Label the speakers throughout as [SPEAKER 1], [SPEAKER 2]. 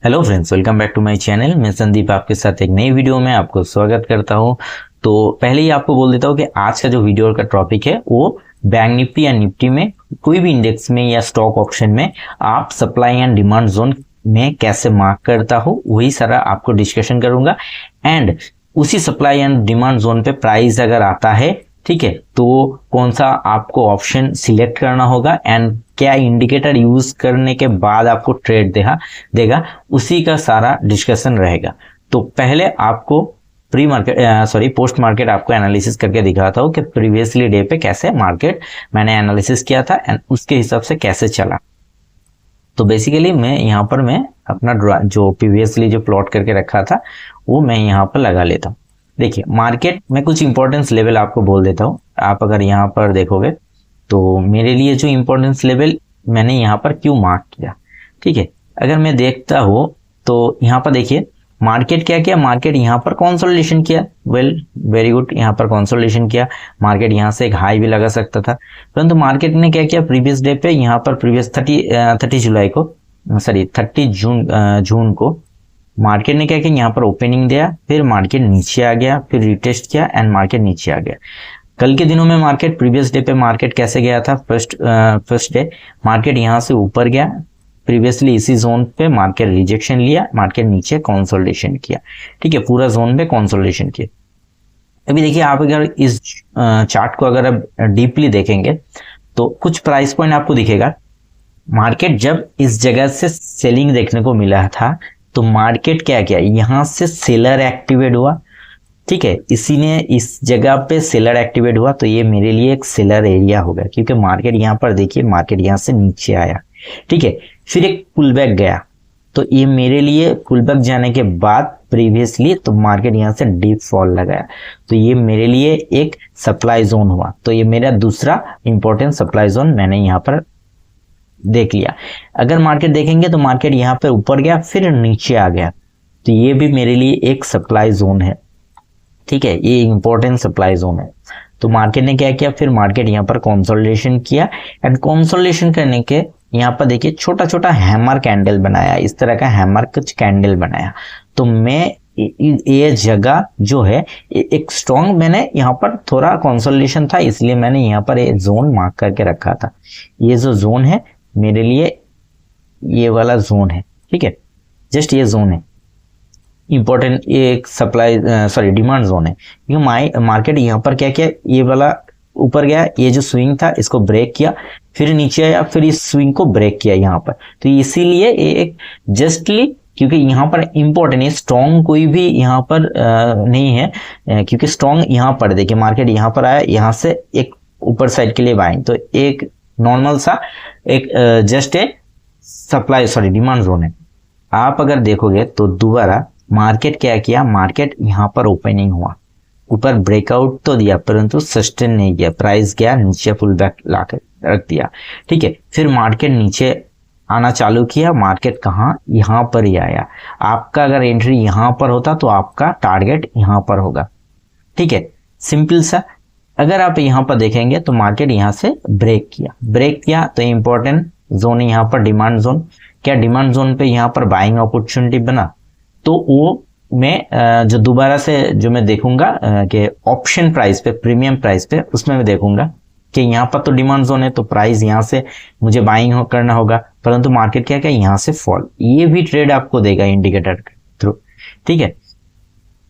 [SPEAKER 1] Hello friends, welcome back to my channel. मैं संदीप आपके साथ एक नई वीडियो में आपको स्वागत करता हूं। तो पहले ही आपको बोल देता हूं कि आज का जो वीडियो का टॉपिक है वो बैंक निफ्टी या निफ्टी में कोई भी इंडेक्स में या स्टॉक ऑप्शन में आप सप्लाई एंड डिमांड जोन में कैसे मार्क करता हो वही सारा आपको डिस्कशन करूंगा। एंड उसी सप्लाई एंड डिमांड जोन पे प्राइस अगर आता है, ठीक है, तो कौन सा आपको ऑप्शन सिलेक्ट करना होगा एंड क्या इंडिकेटर यूज करने के बाद आपको ट्रेड देगा उसी का सारा डिस्कशन रहेगा। तो पहले आपको प्री मार्केट पोस्ट मार्केट आपको एनालिसिस करके दिखाता हूँ कि प्रीवियसली डे पे कैसे मार्केट मैंने एनालिसिस किया था एंड उसके हिसाब से कैसे चला। तो बेसिकली मैं अपना जो प्रीवियसली जो प्लॉट करके रखा था वो मैं यहाँ पर लगा लेता हूँ। देखिए, मार्केट में कुछ इंपॉर्टेंस लेवल आपको बोल देता हूँ। आप अगर यहाँ पर देखोगे तो मेरे लिए जो इंपॉर्टेंस लेवल मैंने यहाँ पर क्यों मार्क किया, ठीक है, अगर मैं देखता हूँ तो यहाँ पर देखिए मार्केट क्या किया। मार्केट यहाँ पर कंसोलिडेशन किया, वेरी गुड, यहाँ पर कंसोलिडेशन किया। मार्केट यहाँ से एक हाई भी लगा सकता था, परंतु मार्केट ने क्या किया प्रीवियस डे पे, यहाँ पर प्रीवियस 30 जून को मार्केट ने क्या किया, यहाँ पर ओपनिंग दिया, फिर मार्केट नीचे आ गया, फिर रिटेस्ट किया एंड मार्केट नीचे आ गया। कल के दिनों में मार्केट प्रीवियस डे पे मार्केट कैसे गया था, फर्स्ट डे मार्केट यहाँ से ऊपर गया, प्रीवियसली इसी जोन पे मार्केट रिजेक्शन लिया, मार्केट नीचे कंसोलिडेशन किया, ठीक है, पूरा जोन पे कंसोलिडेशन किया। अभी देखिए, आप अगर इस चार्ट को अगर आप डीपली देखेंगे तो कुछ प्राइस पॉइंट आपको दिखेगा। मार्केट जब इस जगह से सेलिंग देखने को मिला था तो मार्केट क्या किया, यहां से सेलर एक्टिवेट हुआ, ठीक है, इसी ने इस जगह पे सेलर एक्टिवेट हुआ, तो ये मेरे लिए एक सेलर एरिया होगा क्योंकि मार्केट यहाँ पर देखिए, मार्केट यहाँ से नीचे आया, ठीक है, फिर एक पुल बैक गया, तो ये मेरे लिए पुल बैक जाने के बाद प्रीवियसली तो मार्केट यहाँ से डीप फॉल लगाया, तो ये मेरे लिए एक सप्लाई जोन हुआ। तो ये मेरा दूसरा इंपॉर्टेंट सप्लाई जोन मैंने यहाँ पर देख लिया। अगर मार्केट देखेंगे तो मार्केट यहाँ पर ऊपर गया फिर नीचे आ गया, तो ये भी मेरे लिए एक सप्लाई जोन है, ठीक है, ये इंपॉर्टेंट सप्लाई जोन है। तो मार्केट ने क्या किया, फिर मार्केट यहाँ पर कंसोलिडेशन किया एंड कंसोलिडेशन करने के यहाँ पर देखिए छोटा छोटा हैमर कैंडल बनाया, इस तरह का हैमर कुछ कैंडल बनाया। तो मैं ये जगह जो है एक स्ट्रॉन्ग, मैंने यहाँ पर थोड़ा कंसोलिडेशन था इसलिए मैंने यहाँ पर एक जोन मार्क करके रखा था। ये जो जोन है मेरे लिए ये वाला जोन है, ठीक है, जस्ट ये जोन है इंपॉर्टेंट, ये एक डिमांड जोन है क्योंकि मार्केट यहाँ पर क्या किया, ये वाला ऊपर गया, ये जो स्विंग था इसको ब्रेक किया, फिर नीचे आया, फिर इस स्विंग को ब्रेक किया यहाँ पर। तो इसीलिए ये एक जस्टली, क्योंकि यहाँ पर इंपॉर्टेंट है, स्ट्रॉन्ग कोई भी यहाँ पर नहीं है, क्योंकि स्ट्रॉन्ग यहाँ पर देखिए मार्केट यहाँ पर आया, यहाँ से एक ऊपर साइड के लिए बाइंग, तो एक नॉर्मल सा एक जस्ट ए डिमांड जोन है। आप अगर देखोगे तो दोबारा मार्केट क्या किया, मार्केट यहाँ पर ओपनिंग हुआ, ऊपर ब्रेकआउट तो दिया परंतु सस्टेन नहीं किया, प्राइस गया नीचे, पुल बैक लाकर रख दिया, ठीक है, फिर मार्केट नीचे आना चालू किया, मार्केट कहाँ, यहाँ पर ही आया। आपका अगर एंट्री यहाँ पर होता तो आपका टारगेट यहाँ पर होगा, ठीक है, सिंपल सा। अगर आप यहाँ पर देखेंगे तो मार्केट यहाँ से ब्रेक किया तो इंपॉर्टेंट जोन है यहाँ पर डिमांड जोन। क्या डिमांड जोन पे यहाँ पर बाइंग अपॉर्चुनिटी बना, तो वो मैं जो दोबारा से जो मैं देखूंगा कि ऑप्शन प्राइस पे, प्रीमियम प्राइस पे, उसमें मैं देखूंगा कि यहाँ पर तो डिमांड जोन है तो प्राइस यहाँ से मुझे बाइंग करना होगा, परंतु मार्केट क्या क्या यहाँ से फॉल, ये भी ट्रेड आपको देगा इंडिकेटर के थ्रू, ठीक है।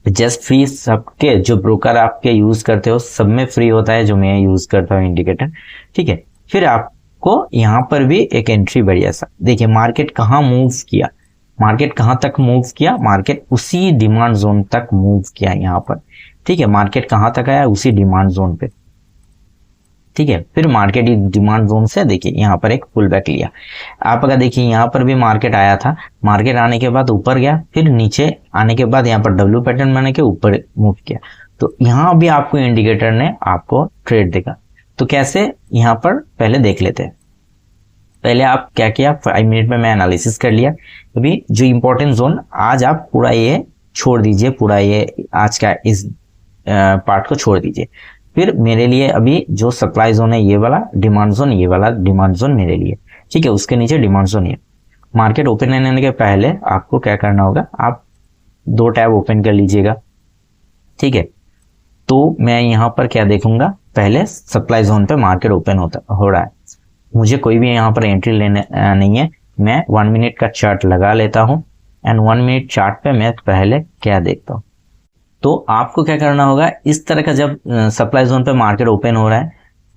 [SPEAKER 1] जस्ट फ्री सबके जो ब्रोकर आपके यूज करते हो सब में फ्री होता है, जो मैं यूज करता हूँ इंडिकेटर, ठीक है। फिर आपको यहाँ पर भी एक एंट्री बढ़िया सा, देखिए मार्केट कहाँ मूव किया, मार्केट कहाँ तक मूव किया, मार्केट उसी डिमांड जोन तक मूव किया यहाँ पर, ठीक है, मार्केट कहाँ तक आया, उसी डिमांड जोन पे, ठीक है। फिर मार्केट डिमांड जोन से देखिए यहाँ पर एक पुल बैक लिया। आप अगर देखिए यहाँ पर भी मार्केट आया था, मार्केट आने के बाद ऊपर गया, फिर नीचे आने के बाद यहाँ पर डब्ल्यू पैटर्न बने के ऊपर मूव किया, तो यहाँ भी आपको इंडिकेटर ने आपको ट्रेड देगा। तो कैसे, यहाँ पर पहले देख लेते हैं। पहले आप क्या किया, 5 मिनट में मैं एनालिसिस कर लिया। अभी जो इंपॉर्टेंट जोन, आज आप पूरा ये छोड़ दीजिए, पूरा ये आज का इस पार्ट को छोड़ दीजिए। फिर मेरे लिए अभी जो सप्लाई जोन है ये वाला डिमांड जोन, ये वाला डिमांड जोन मेरे लिए, ठीक है, उसके नीचे डिमांड जोन है। मार्केट ओपन होने के पहले आपको क्या करना होगा, आप 2 टैब ओपन कर लीजिएगा, ठीक है। तो मैं यहाँ पर क्या देखूंगा, पहले सप्लाई जोन पे मार्केट ओपन हो रहा है, मुझे कोई भी यहाँ पर एंट्री लेने नहीं है। मैं 1 मिनट का चार्ट लगा लेता हूँ एंड 1 मिनट चार्ट पे मैं पहले क्या देखता हूँ। तो आपको क्या करना होगा, इस तरह का जब सप्लाई जोन पे मार्केट ओपन हो रहा है,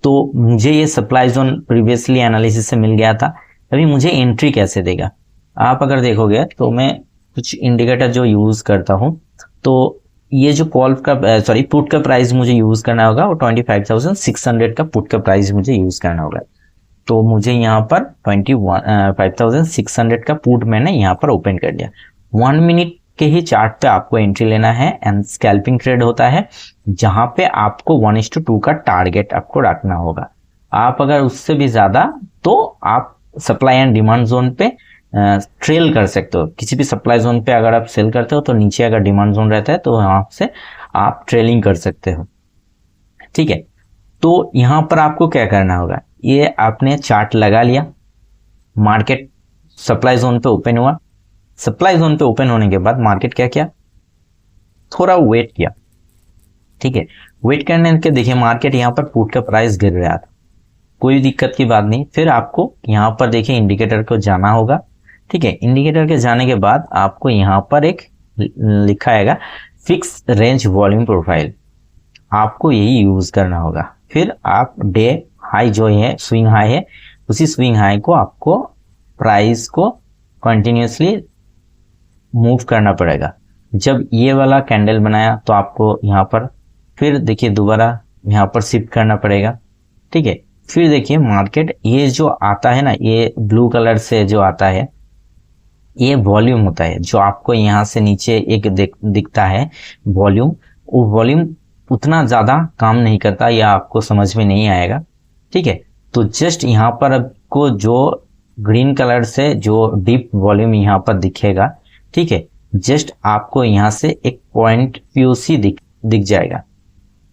[SPEAKER 1] तो मुझे ये सप्लाई जोन प्रीवियसली एनालिसिस से मिल गया था, अभी मुझे एंट्री कैसे देगा। आप अगर देखोगे तो मैं कुछ इंडिकेटर जो यूज करता हूँ, तो ये जो कॉल का पुट का प्राइस मुझे यूज करना होगा, और 25,600 का पुट का प्राइस मुझे यूज करना होगा। तो मुझे यहाँ पर 25,600 का पुट मैंने यहाँ पर ओपन कर दिया। 1 मिनट के ही चार्ट पे आपको एंट्री लेना है एंड स्कैल्पिंग ट्रेड होता है, जहां पे आपको 1:2 का टारगेट आपको रखना होगा। आप अगर उससे भी ज्यादा, तो आप सप्लाई एंड डिमांड जोन पे ट्रेल कर सकते हो। किसी भी सप्लाई जोन पे अगर आप सेल करते हो तो नीचे अगर डिमांड जोन रहता है तो वहां से आप ट्रेलिंग कर सकते हो, ठीक है। तो यहाँ पर आपको क्या करना होगा, ये आपने चार्ट लगा लिया, मार्केट सप्लाई जोन पे ओपन हुआ। सप्लाई जोन पे ओपन होने के बाद मार्केट क्या किया, थोड़ा वेट किया, ठीक है। वेट करने के देखिए मार्केट यहाँ पर पुट का प्राइस गिर रहा था, कोई दिक्कत की बात नहीं। फिर आपको यहाँ पर देखिए इंडिकेटर को जाना होगा, ठीक है। इंडिकेटर के जाने के बाद आपको यहाँ पर एक लिखा आएगा फिक्स रेंज वॉल्यूम प्रोफाइल, आपको यही यूज करना होगा। फिर आप डे हाई जो है, स्विंग हाई है, उसी स्विंग हाई को आपको प्राइस को कंटिन्यूसली मूव करना पड़ेगा। जब ये वाला कैंडल बनाया तो आपको यहाँ पर फिर देखिए दोबारा यहाँ पर शिफ्ट करना पड़ेगा, ठीक है। फिर देखिए मार्केट ये जो आता है ना, ये ब्लू कलर से जो आता है, ये वॉल्यूम होता है, जो आपको यहाँ से नीचे एक दिखता है वॉल्यूम। वो वॉल्यूम उतना ज्यादा काम नहीं करता, या आपको समझ में नहीं आएगा, ठीक है। तो जस्ट यहाँ पर आपको जो ग्रीन कलर से जो डीप वॉल्यूम यहाँ पर दिखेगा, ठीक है, जस्ट आपको यहाँ से एक पॉइंट पीओसी दिख जाएगा,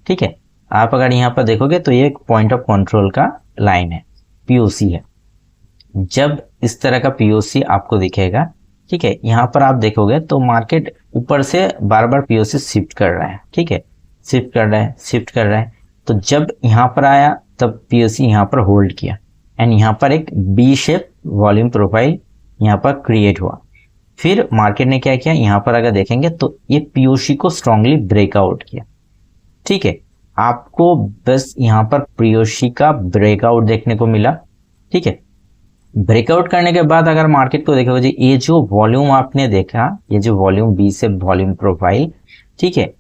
[SPEAKER 1] ठीक है। आप अगर यहाँ पर देखोगे तो ये एक पॉइंट ऑफ कंट्रोल का लाइन है, पीओसी है। जब इस तरह का पीओसी आपको दिखेगा, ठीक है, यहाँ पर आप देखोगे तो मार्केट ऊपर से बार बार पीओसी शिफ्ट कर रहा है, ठीक है, शिफ्ट कर रहा है। तो जब यहाँ पर आया तब पीओसी यहाँ पर होल्ड किया एंड यहाँ पर एक बी शेप वॉल्यूम प्रोफाइल यहाँ पर क्रिएट हुआ। फिर मार्केट ने क्या किया, यहाँ पर अगर देखेंगे तो ये पीओसी को स्ट्रांगली ब्रेकआउट किया, ठीक है। आपको बस यहाँ पर पीओसी का ब्रेकआउट देखने को मिला, ठीक है। ब्रेकआउट करने के बाद अगर मार्केट को देखोगे जी, ये जो वॉल्यूम आपने देखा, ये जो volume B shape volume profile, ठीक है,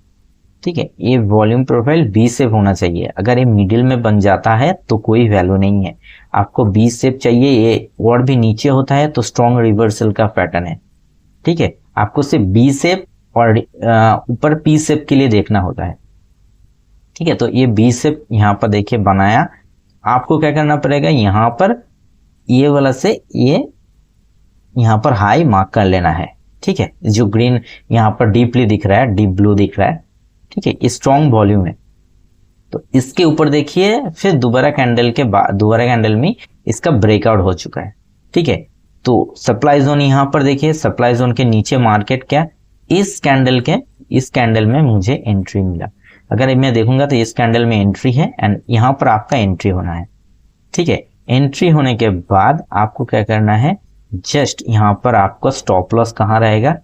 [SPEAKER 1] ठीक है, ये वॉल्यूम प्रोफाइल बी शेप होना चाहिए। अगर ये मिडिल में बन जाता है तो कोई वैल्यू नहीं है, आपको बी शेप चाहिए। ये और भी नीचे होता है तो स्ट्रॉन्ग रिवर्सल का पैटर्न है, ठीक है। आपको सिर्फ बी शेप और ऊपर पी शेप के लिए देखना होता है, ठीक है। तो ये बी शेप यहाँ पर देखिए बनाया, आपको क्या करना पड़ेगा, यहाँ पर ये वाला से ये यहाँ पर हाई मार्क कर लेना है, ठीक है। जो ग्रीन यहाँ पर डीपली दिख रहा है, डीप ब्लू दिख रहा है, ठीक है, ये स्ट्रॉन्ग वॉल्यूम है। तो इसके ऊपर देखिए फिर दोबारा कैंडल में इसका ब्रेकआउट हो चुका है, ठीक है। तो सप्लाई जोन यहाँ पर देखिए, सप्लाई जोन के नीचे मार्केट क्या, इस कैंडल में मुझे एंट्री मिला। अगर मैं देखूंगा तो इस कैंडल में एंट्री है एंड यहाँ पर आपका एंट्री होना है, ठीक है। एंट्री होने के बाद आपको क्या करना है, जस्ट यहाँ पर आपका स्टॉप लॉस कहाँ रहेगा,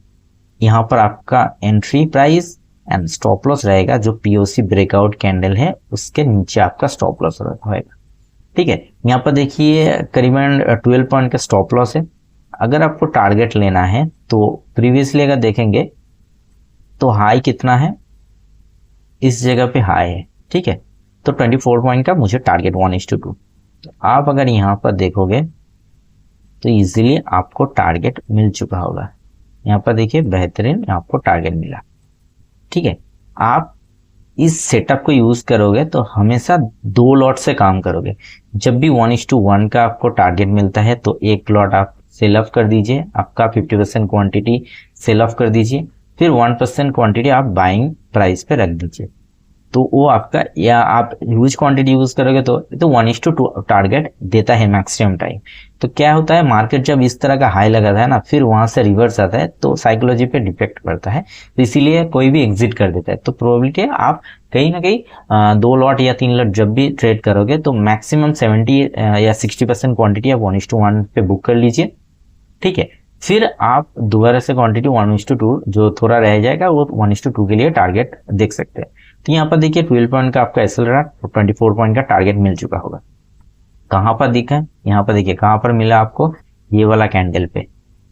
[SPEAKER 1] यहाँ पर आपका entry price and stop loss रहेगा, जो पीओसी ब्रेकआउट कैंडल है उसके नीचे आपका स्टॉप लॉस होएगा, ठीक है। यहाँ पर देखिए करीबन 12 पॉइंट का स्टॉप लॉस है। अगर आपको टारगेट लेना है तो प्रीवियसली अगर देखेंगे तो हाई कितना है, इस जगह पे हाई है, ठीक है। तो 24 पॉइंट का मुझे टारगेट 1:2। तो आप अगर यहाँ पर देखोगे तो इजीली आपको टारगेट मिल चुका होगा। यहाँ पर देखिए बेहतरीन आपको टारगेट मिला, ठीक है। आप इस सेटअप को यूज करोगे तो हमेशा 2 लॉट से काम करोगे। जब भी 1:1 का आपको टारगेट मिलता है तो एक लॉट आप सेल ऑफ कर दीजिए, आपका 50% क्वांटिटी सेल ऑफ कर दीजिए, फिर 1% क्वांटिटी आप बाइंग प्राइस पे रख दीजिए, तो वो आपका, या आप ह्यूज क्वांटिटी यूज करोगे तो 1:2 टारगेट देता है मैक्सिमम टाइम। तो क्या होता है, मार्केट जब इस तरह का हाई लगाता है ना, फिर वहां से रिवर्स आता है तो साइकोलॉजी पे डिपेक्ट पड़ता है, तो इसीलिए कोई भी एग्जिट कर देता है। तो प्रोबेबिलिटी आप कहीं ना कहीं 2 लॉट या 3 लॉट जब भी ट्रेड करोगे तो मैक्सिमम 70 या 60% क्वांटिटी आप 1:1 पे बुक कर लीजिए, ठीक है। फिर आप दोबारा से क्वांटिटी 1:2 जो थोड़ा रह जाएगा वो 1:2 के लिए टारगेट देख सकते हैं। तो यहाँ पर देखिए 12 पॉइंट का आपका एसएल रहा, 24 पॉइंट का टारगेट मिल चुका होगा। कहाँ पर दिखा है, यहाँ पर देखिए कहाँ पर मिला आपको, ये वाला कैंडल पे,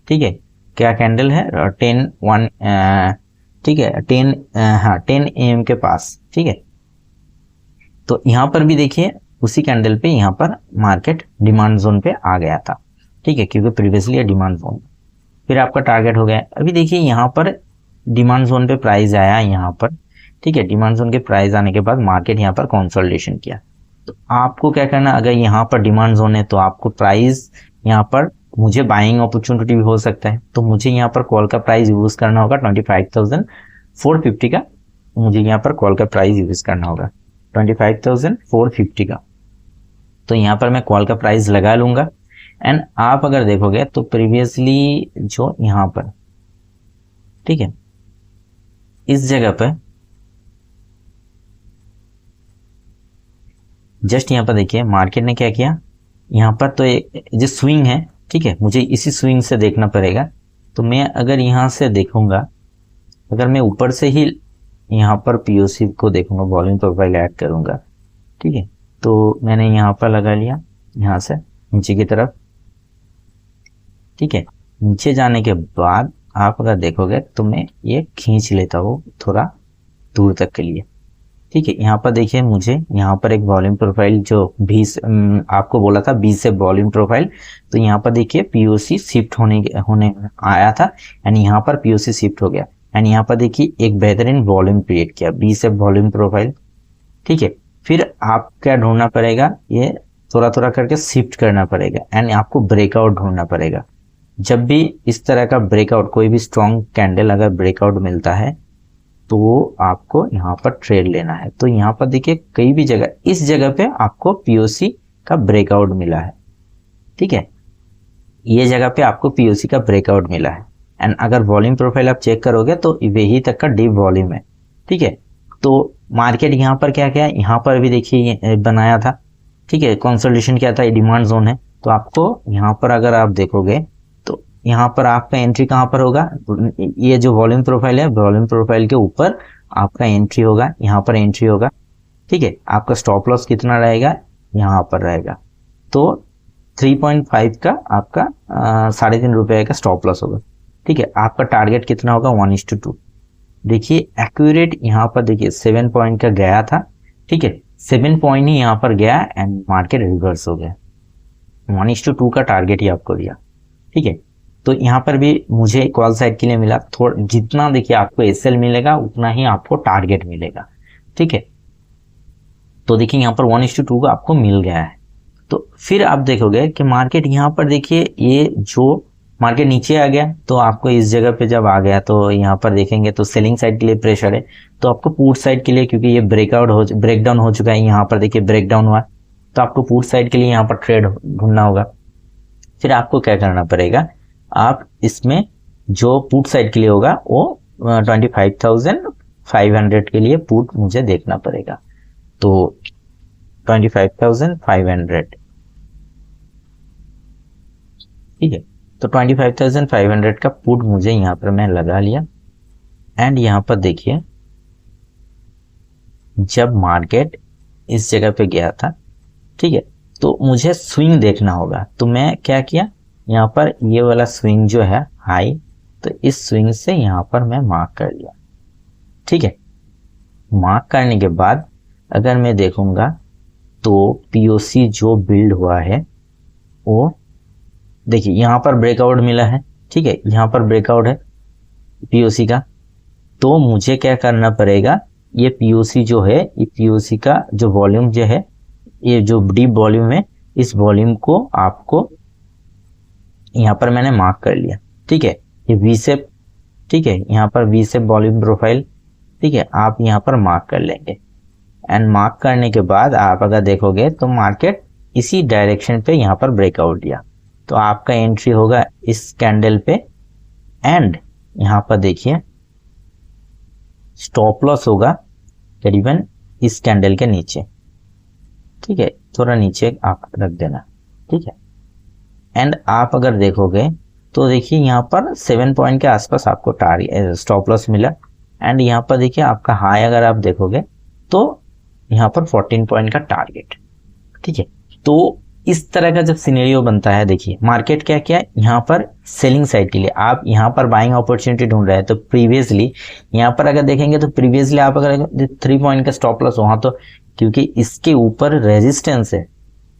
[SPEAKER 1] ठीक है। क्या कैंडल है, 10:1, ठीक है, 10 AM के पास, ठीक है। तो यहाँ पर भी देखिए उसी कैंडल पे यहाँ पर मार्केट डिमांड जोन पे आ गया था, ठीक है, क्योंकि प्रीवियसली डिमांड जोन, फिर आपका टारगेट हो गया। अभी देखिए यहाँ पर डिमांड जोन पे प्राइस आया यहाँ पर, ठीक है। डिमांड जोन के प्राइस आने के बाद मार्केट यहाँ पर कंसोलिडेशन किया। तो आपको क्या करना, अगर यहाँ पर डिमांड जोन है तो आपको प्राइस यहाँ पर, मुझे बाइंग अपॉर्चुनिटी भी हो सकता है, तो मुझे यहाँ पर कॉल का प्राइस यूज करना होगा 25,450 का, मुझे यहाँ पर कॉल का प्राइस यूज करना होगा 25,450 का। तो यहाँ पर मैं कॉल का प्राइस लगा लूंगा। एंड आप अगर देखोगे तो प्रीवियसली जो यहाँ पर, ठीक है, इस जगह पर जस्ट यहाँ पर देखिए मार्केट ने क्या किया, यहाँ पर तो जो स्विंग है, ठीक है, मुझे इसी स्विंग से देखना पड़ेगा। तो मैं अगर यहाँ से देखूंगा, अगर मैं ऊपर से ही यहाँ पर पीओसी को देखूंगा, वॉल्यूम प्रोफाइल ऐड करूंगा, ठीक है। तो मैंने यहाँ पर लगा लिया, यहाँ से नीचे की तरफ, ठीक है। नीचे जाने के बाद आप अगर देखोगे तो मैं ये खींच लेता हूँ थोड़ा दूर तक के लिए, ठीक है। यहाँ पर देखिए मुझे यहाँ पर एक वॉल्यूम प्रोफाइल जो 20 आपको बोला था 20 से वॉल्यूम प्रोफाइल, तो यहाँ पर देखिए पीओसी शिफ्ट होने आया था एंड यहाँ पर पीओसी शिफ्ट हो गया एंड यहाँ पर देखिए एक बेहतरीन वॉल्यूम क्रिएट किया 20 से वॉल्यूम प्रोफाइल, ठीक है। फिर आप क्या ढूंढना पड़ेगा, ये थोड़ा थोड़ा करके शिफ्ट करना पड़ेगा एंड आपको ब्रेकआउट ढूंढना पड़ेगा। जब भी इस तरह का ब्रेकआउट, कोई भी स्ट्रॉन्ग कैंडल अगर ब्रेकआउट मिलता है तो आपको यहाँ पर ट्रेड लेना है। तो यहाँ पर देखिए कई भी जगह, इस जगह पे आपको पीओसी का ब्रेकआउट मिला है, ठीक है, ये जगह पे आपको पीओसी का ब्रेकआउट मिला है एंड अगर वॉल्यूम प्रोफाइल आप चेक करोगे तो वही तक का डीप वॉल्यूम है, ठीक है। तो मार्केट यहाँ पर क्या क्या, यहाँ पर भी देखिए बनाया था, ठीक है, कंसोलिडेशन किया था, डिमांड जोन है। तो आपको यहाँ पर अगर आप देखोगे तो यहाँ पर आपका एंट्री कहाँ पर होगा, ये जो वॉल्यूम प्रोफाइल है, वॉल्यूम प्रोफाइल के ऊपर आपका एंट्री होगा, यहाँ पर एंट्री होगा, ठीक है। आपका स्टॉप लॉस कितना रहेगा, यहाँ पर रहेगा। तो 3.5 का आपका 3.5 रुपए का स्टॉप लॉस होगा, ठीक है। आपका टारगेट कितना होगा, 1:2। देखिए एक्यूरेट यहाँ पर देखिए 7 पॉइंट का गया था, ठीक है, 7 पॉइंट ही यहाँ पर गया एंड मार्केट रिवर्स हो गया। 1:2 का टारगेट ही आपको दिया, ठीक है। तो यहाँ पर भी मुझे कॉल साइड के लिए मिला, थोड़ा जितना देखिए आपको एसएल मिलेगा उतना ही आपको टारगेट मिलेगा, ठीक है। तो देखिए यहाँ पर 1:2 का आपको मिल गया है। तो फिर आप देखोगे कि मार्केट यहाँ पर देखिए, ये जो मार्केट नीचे आ गया तो आपको इस जगह पे जब आ गया तो यहाँ पर देखेंगे तो सेलिंग साइड के लिए प्रेशर है, तो आपको पुट साइड के लिए, क्योंकि ये ब्रेकडाउन हो चुका है, यहाँ पर देखिए ब्रेकडाउन हुआ, तो आपको पुट साइड के लिए यहाँ पर ट्रेड ढूंढना होगा। फिर आपको क्या करना पड़ेगा, आप इसमें जो पुट साइड के लिए होगा वो 25,500 के लिए पुट मुझे देखना पड़ेगा। तो 25,500, ठीक है। तो 25,500 का पुट मुझे यहाँ पर मैं लगा लिया एंड यहाँ पर देखिए जब मार्केट इस जगह पे गया था, ठीक है, तो मुझे स्विंग देखना होगा। तो मैं क्या किया, यहाँ पर ये वाला स्विंग जो है हाई, तो इस स्विंग से यहाँ पर मैं मार्क कर लिया, ठीक है। मार्क करने के बाद अगर मैं देखूंगा तो पीओसी जो बिल्ड हुआ है वो देखिए यहाँ पर ब्रेकआउट मिला है, ठीक है, यहाँ पर ब्रेकआउट है पीओसी का। तो मुझे क्या करना पड़ेगा, ये पीओसी जो है, ये पीओसी का जो वॉल्यूम जो है, ये जो डीप वॉल्यूम है, इस वॉल्यूम को आपको यहाँ पर मैंने मार्क कर लिया, ठीक है। ये वी शेप, ठीक है, यहाँ पर वी शेप वॉल्यूम प्रोफाइल, ठीक है, आप यहाँ पर मार्क कर लेंगे। एंड मार्क करने के बाद आप अगर देखोगे तो मार्केट इसी डायरेक्शन पे यहाँ पर ब्रेकआउट दिया, तो आपका एंट्री होगा इस कैंडल पे एंड यहाँ पर देखिए स्टॉप लॉस होगा करीबन इस कैंडल के नीचे, ठीक है, थोड़ा नीचे आप रख देना, ठीक है। एंड आप अगर देखोगे तो देखिए यहाँ पर 7 पॉइंट के आसपास आपको टारगेट स्टॉप लॉस मिला एंड यहाँ पर देखिए आपका हाई अगर आप देखोगे तो यहाँ पर 14 पॉइंट का टारगेट, ठीक है। तो इस तरह का जब सिनेरियो बनता है, देखिए मार्केट क्या क्या यहाँ पर सेलिंग साइड के लिए आप यहाँ पर बाइंग अपॉर्चुनिटी ढूंढ रहे हैं, तो प्रीवियसली यहाँ पर अगर देखेंगे तो प्रीवियसली आप अगर 3 पॉइंट का स्टॉप लॉस वहां, तो क्योंकि इसके ऊपर रेजिस्टेंस है,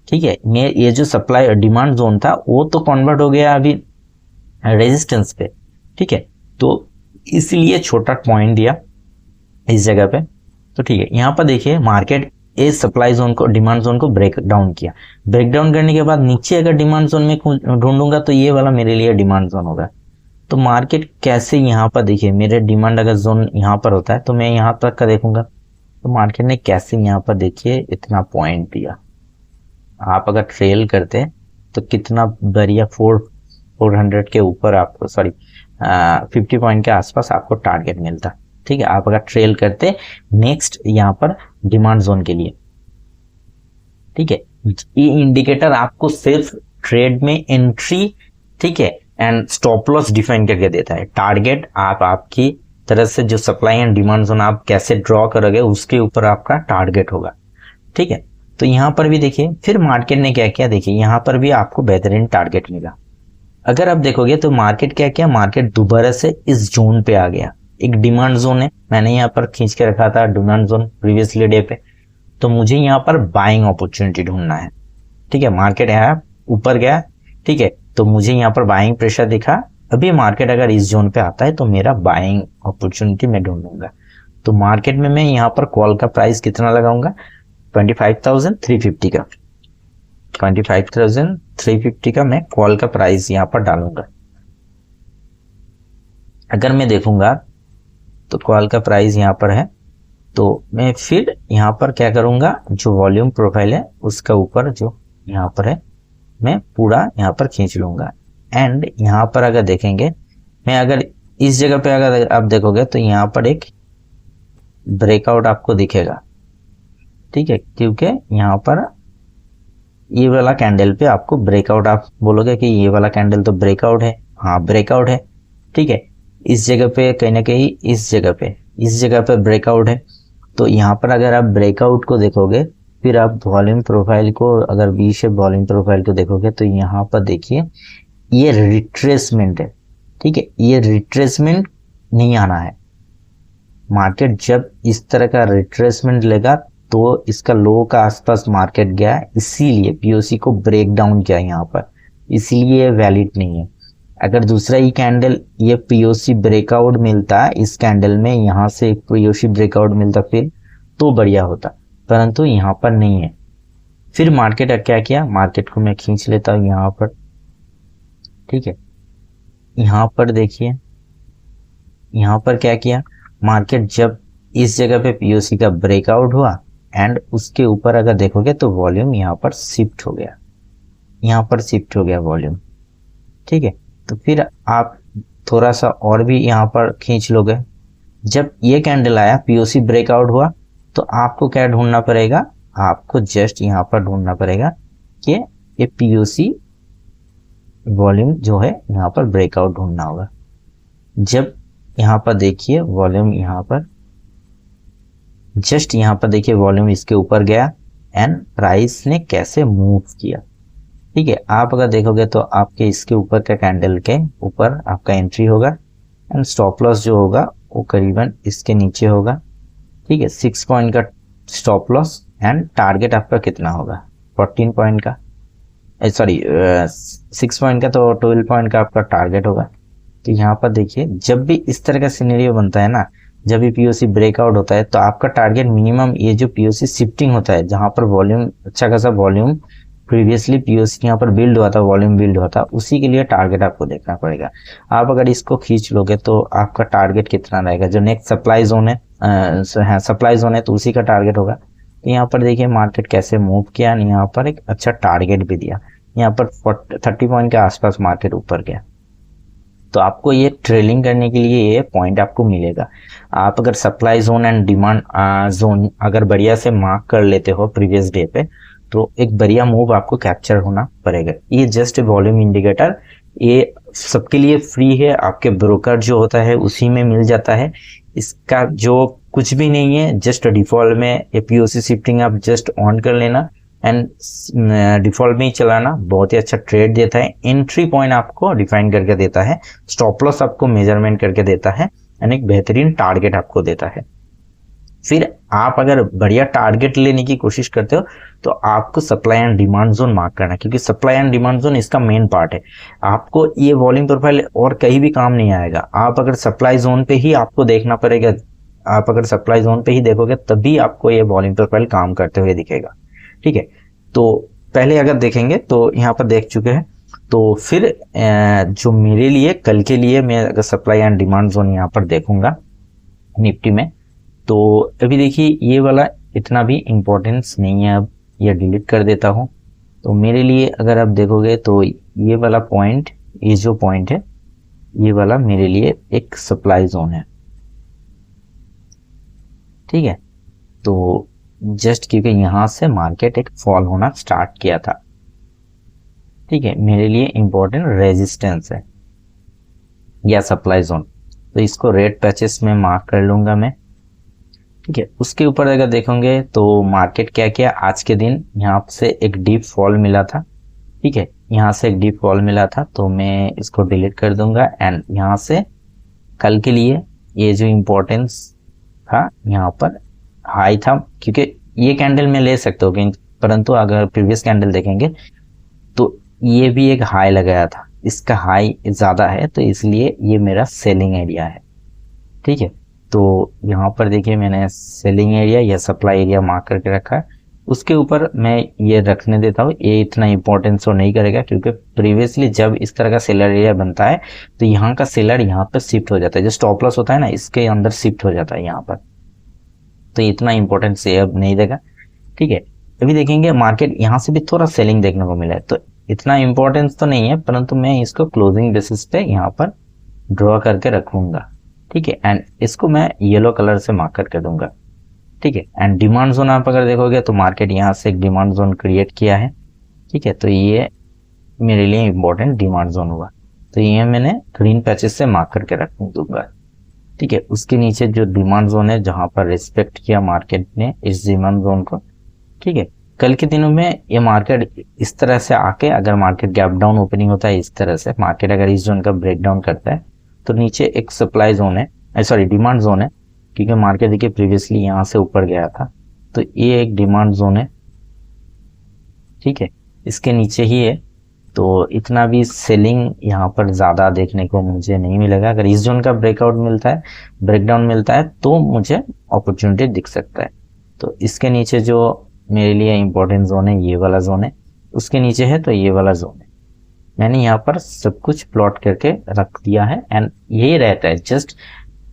[SPEAKER 1] ठीक है, ये जो सप्लाई डिमांड जोन था वो तो कन्वर्ट हो गया अभी रेजिस्टेंस पे, ठीक है, तो इसलिए छोटा पॉइंट दिया इस जगह पे। तो ठीक है, यहाँ पर देखिए मार्केट इस सप्लाई जोन को डिमांड जोन को ब्रेक डाउन किया, ब्रेक डाउन करने के बाद नीचे अगर डिमांड जोन में ढूंढूंगा तो ये वाला मेरे लिए डिमांड जोन होगा। तो मार्केट कैसे यहाँ पर देखिए मेरे डिमांड अगर जोन यहाँ पर होता है तो मैं यहाँ तक का देखूंगा, तो मार्केट ने कैसे यहाँ पर देखिए इतना पॉइंट दिया, आप अगर ट्रेल करते तो कितना बढ़िया 400 के ऊपर आपको 50 पॉइंट के आसपास आपको टारगेट मिलता, ठीक है, आप अगर ट्रेल करते नेक्स्ट यहाँ पर डिमांड जोन के लिए, ठीक है। ये इंडिकेटर आपको सिर्फ ट्रेड में एंट्री, ठीक है, एंड स्टॉप लॉस डिफाइन करके देता है। टारगेट आप आपकी तरह से जो सप्लाई एंड डिमांड जोन आप कैसे ड्रॉ करोगे उसके ऊपर आपका टारगेट होगा, ठीक है। तो यहाँ पर भी देखिए फिर मार्केट ने क्या किया, देखिए यहाँ पर भी आपको बेहतरीन टारगेट मिला। अगर आप देखोगे तो मार्केट क्या किया, मार्केट दोबारा से इस जोन पे आ गया, एक डिमांड जोन है, मैंने यहाँ पर खींच के रखा था डिमांड जोन प्रीवियसली डे पे, तो मुझे यहाँ पर बाइंग अपॉर्चुनिटी ढूंढना है, ठीक है। मार्केट यहाँ ऊपर गया, ठीक है, तो मुझे यहाँ पर बाइंग प्रेशर दिखा, अभी मार्केट अगर इस जोन पे आता है तो मेरा बाइंग अपॉर्चुनिटी मैं ढूंढूंगा। तो मार्केट में मैं यहाँ पर कॉल का प्राइस कितना लगाऊंगा, 25,350 का, 25,350 का मैं कॉल का प्राइस यहाँ पर डालूंगा। अगर मैं देखूंगा तो कॉल का प्राइस यहाँ पर है, तो मैं फिर यहाँ पर क्या करूंगा, जो वॉल्यूम प्रोफाइल है उसका ऊपर जो यहाँ पर है मैं पूरा यहाँ पर खींच लूंगा एंड यहाँ पर अगर देखेंगे, मैं अगर इस जगह पे अगर आप देखोगे तो यहाँ पर एक ब्रेकआउट आपको दिखेगा, ठीक है, क्योंकि यहाँ पर ये वाला कैंडल पे आपको ब्रेकआउट, आप बोलोगे कि ये वाला कैंडल तो ब्रेकआउट है, हाँ ब्रेकआउट है, ठीक है, इस जगह पे कहीं ना कहीं इस जगह पे ब्रेकआउट है। तो यहाँ पर अगर आप ब्रेकआउट को देखोगे फिर आप वॉल्यूम प्रोफाइल को, अगर वी शेप वॉल्यूम प्रोफाइल को देखोगे तो यहाँ पर देखिए ये रिट्रेसमेंट है, ठीक है, ये रिट्रेसमेंट नहीं आना है। मार्केट जब इस तरह का रिट्रेसमेंट लेगा तो इसका लो का आसपास मार्केट गया, इसीलिए पीओसी को ब्रेक डाउन किया यहाँ पर, इसीलिए वैलिड नहीं है। अगर दूसरा ही कैंडल ये पीओसी ब्रेकआउट मिलता इस कैंडल में, यहाँ से एक पीओसी ब्रेकआउट मिलता फिर तो बढ़िया होता, परंतु यहाँ पर नहीं है। फिर मार्केट क्या किया, मार्केट को मैं खींच लेता हूँ यहाँ पर, ठीक है, यहाँ पर देखिए यहाँ पर क्या किया मार्केट, जब इस जगह पे पीओसी का ब्रेकआउट हुआ एंड उसके ऊपर अगर देखोगे तो वॉल्यूम यहाँ पर शिफ्ट हो गया, यहाँ पर शिफ्ट हो गया वॉल्यूम, ठीक है। तो फिर आप थोड़ा सा और भी यहाँ पर खींच लोगे, जब ये कैंडल आया पीओसी ब्रेकआउट हुआ तो आपको क्या ढूंढना पड़ेगा, आपको जस्ट यहाँ पर ढूंढना पड़ेगा कि ये पीओसी वॉल्यूम जो है यहाँ पर ब्रेकआउट ढूंढना होगा। जब यहाँ पर देखिए वॉल्यूम यहाँ पर जस्ट यहाँ पर देखिए वॉल्यूम इसके ऊपर गया एंड प्राइस ने कैसे मूव किया, ठीक है। आप अगर देखोगे तो आपके इसके ऊपर का कैंडल के ऊपर आपका एंट्री होगा एंड स्टॉप लॉस जो होगा वो करीबन इसके नीचे होगा, ठीक है, 6 पॉइंट का स्टॉप लॉस एंड टारगेट आपका कितना होगा 14 पॉइंट का, 6 पॉइंट का, तो 12 पॉइंट का आपका टारगेट होगा। तो यहाँ पर देखिए जब भी इस तरह का सिनेरियो बनता है ना, जब भी पीओसी ब्रेकआउट होता है तो आपका टारगेट मिनिमम, ये जो पीओसी शिफ्टिंग होता है जहां पर वॉल्यूम अच्छा खासा वॉल्यूम प्रीवियसली पीओसी यहाँ पर बिल्ड हुआ था, वॉल्यूम बिल्ड हुआ था, उसी के लिए टारगेट आपको देखना पड़ेगा। आप अगर इसको खींच लोगे तो आपका टारगेट कितना रहेगा, जो नेक्स्ट सप्लाई जोन है, सप्लाई जोन है तो उसी का टारगेट होगा। तो यहाँ पर देखिए मार्केट कैसे मूव किया, यहाँ पर एक अच्छा टारगेट भी दिया, यहाँ पर 30 पॉइंट के आसपास मार्केट ऊपर गया। तो आपको ये ट्रेलिंग करने के लिए ये पॉइंट आपको मिलेगा। आप अगर supply zone and demand zone अगर बढ़िया से मार्क कर लेते हो प्रीवियस डे पे, तो एक बढ़िया मूव आपको कैप्चर होना पड़ेगा। ये जस्ट वॉल्यूम इंडिकेटर, ये सबके लिए फ्री है, आपके ब्रोकर जो होता है उसी में मिल जाता है। इसका जो कुछ भी नहीं है, जस्ट डिफॉल्ट में एपीओसी शिफ्टिंग आप जस्ट ऑन कर लेना एंड डिफॉल्ट में ही चलाना, बहुत ही अच्छा ट्रेड देता है। एंट्री पॉइंट आपको डिफाइन करके देता है, स्टॉप लॉस आपको मेजरमेंट करके देता है एंड एक बेहतरीन टारगेट आपको देता है। फिर आप अगर बढ़िया टारगेट लेने की कोशिश करते हो तो आपको supply and demand zone mark करना है, क्योंकि सप्लाई एंड डिमांड जोन इसका मेन पार्ट है। आपको ये वॉल्यूम प्रोफाइल और कहीं भी काम नहीं आएगा। आप अगर सप्लाई जोन पे ही आपको देखना पड़ेगा, आप अगर सप्लाई जोन पे ही देखोगे तभी आपको ये वॉल्यूम प्रोफाइल काम करते हुए दिखेगा। ठीक है, तो पहले अगर देखेंगे तो यहाँ पर देख चुके हैं। तो फिर जो मेरे लिए कल के लिए मैं अगर सप्लाई एंड डिमांड जोन यहाँ पर देखूंगा निफ्टी में, तो अभी देखिए ये वाला इतना भी इम्पोर्टेंस नहीं है, अब ये डिलीट कर देता हूँ। तो मेरे लिए अगर आप देखोगे तो ये वाला पॉइंट, ये जो पॉइंट है ये वाला मेरे लिए एक सप्लाई जोन है। ठीक है, तो जस्ट क्योंकि यहां से मार्केट एक फॉल होना स्टार्ट किया था। ठीक है, मेरे लिए इंपॉर्टेंट रेजिस्टेंस है या सप्लाई जोन, तो इसको रेड पैचेस में मार्क कर लूंगा मैं। ठीक है, उसके ऊपर अगर देखोगे तो मार्केट क्या किया आज के दिन, यहाँ से एक डीप फॉल मिला था। ठीक है, यहाँ से एक डीप फॉल मिला था, तो मैं इसको डिलीट कर दूंगा एंड यहाँ से कल के लिए ये जो इम्पोर्टेंस था यहाँ पर हाई था, क्योंकि ये कैंडल में ले सकते हो, परंतु अगर प्रीवियस कैंडल देखेंगे तो ये भी एक हाई लगाया था, इसका हाई ज्यादा है, तो इसलिए ये मेरा सेलिंग एरिया है। ठीक है, तो यहाँ पर देखिए मैंने सेलिंग एरिया या सप्लाई एरिया मार्क करके रखा है। उसके ऊपर मैं ये रखने देता हूँ, ये इतना इंपॉर्टेंस तो नहीं करेगा, क्योंकि प्रीवियसली जब इस तरह का सेलर एरिया बनता है तो यहाँ का सेलर यहाँ पर शिफ्ट हो जाता है, जो स्टॉप लॉस होता है ना इसके अंदर शिफ्ट हो जाता है यहाँ पर, तो इतना इंपॉर्टेंस ये अब नहीं देगा। ठीक है, अभी देखेंगे मार्केट यहाँ से भी थोड़ा सेलिंग देखने को मिला है, तो इतना इंपॉर्टेंस तो नहीं है, परंतु मैं इसको क्लोजिंग बेसिस पे यहाँ पर ड्रॉ करके रखूंगा। ठीक है, एंड इसको मैं येलो कलर से मार्क करके दूंगा। ठीक है, एंड डिमांड जोन आप अगर देखोगे तो मार्केट यहाँ से एक डिमांड जोन क्रिएट किया है। ठीक है, तो ये मेरे लिए इंपॉर्टेंट डिमांड जोन हुआ, तो ये मैंने ग्रीन पैचेस से मार्क करके रख दूंगा। ठीक है, उसके नीचे जो डिमांड जोन है जहां पर रिस्पेक्ट किया मार्केट ने इस डिमांड जोन को। ठीक है, कल के दिनों में ये मार्केट इस तरह से आके, अगर मार्केट गैप डाउन ओपनिंग होता है इस तरह से, मार्केट अगर इस जोन का ब्रेक डाउन करता है तो नीचे एक सप्लाई जोन है, सॉरी डिमांड जोन है, क्योंकि मार्केट देखिए प्रीवियसली यहाँ से ऊपर गया था, तो ये एक डिमांड जोन है। ठीक है, इसके नीचे ही है, तो इतना भी सेलिंग यहाँ पर ज्यादा देखने को मुझे नहीं मिलेगा। अगर इस जोन का ब्रेकआउट मिलता है, ब्रेकडाउन मिलता है, तो मुझे अपॉर्चुनिटी दिख सकता है। तो इसके नीचे जो मेरे लिए इंपॉर्टेंट जोन है ये वाला जोन है, उसके नीचे है तो ये वाला जोन है। मैंने यहाँ पर सब कुछ प्लॉट करके रख दिया है एंड यही रहता है। जस्ट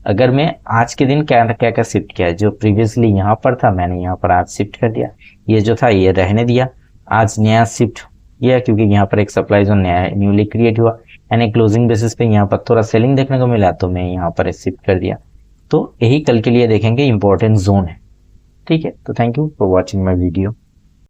[SPEAKER 1] अगर मैं आज के दिन क्या क्या क्या शिफ्ट किया है, जो प्रीवियसली यहाँ पर था मैंने यहाँ पर आज शिफ्ट कर दिया, ये जो था ये रहने दिया, आज नया शिफ्ट किया क्योंकि यहाँ पर एक सप्लाई जोन नया न्यूली क्रिएट हुआ एंड एक क्लोजिंग बेसिस पे यहाँ पर थोड़ा सेलिंग देखने को मिला, तो मैं यहाँ पर शिफ्ट कर दिया। तो यही कल के लिए देखेंगे इंपॉर्टेंट जोन है। ठीक है, तो thank you for watching my video.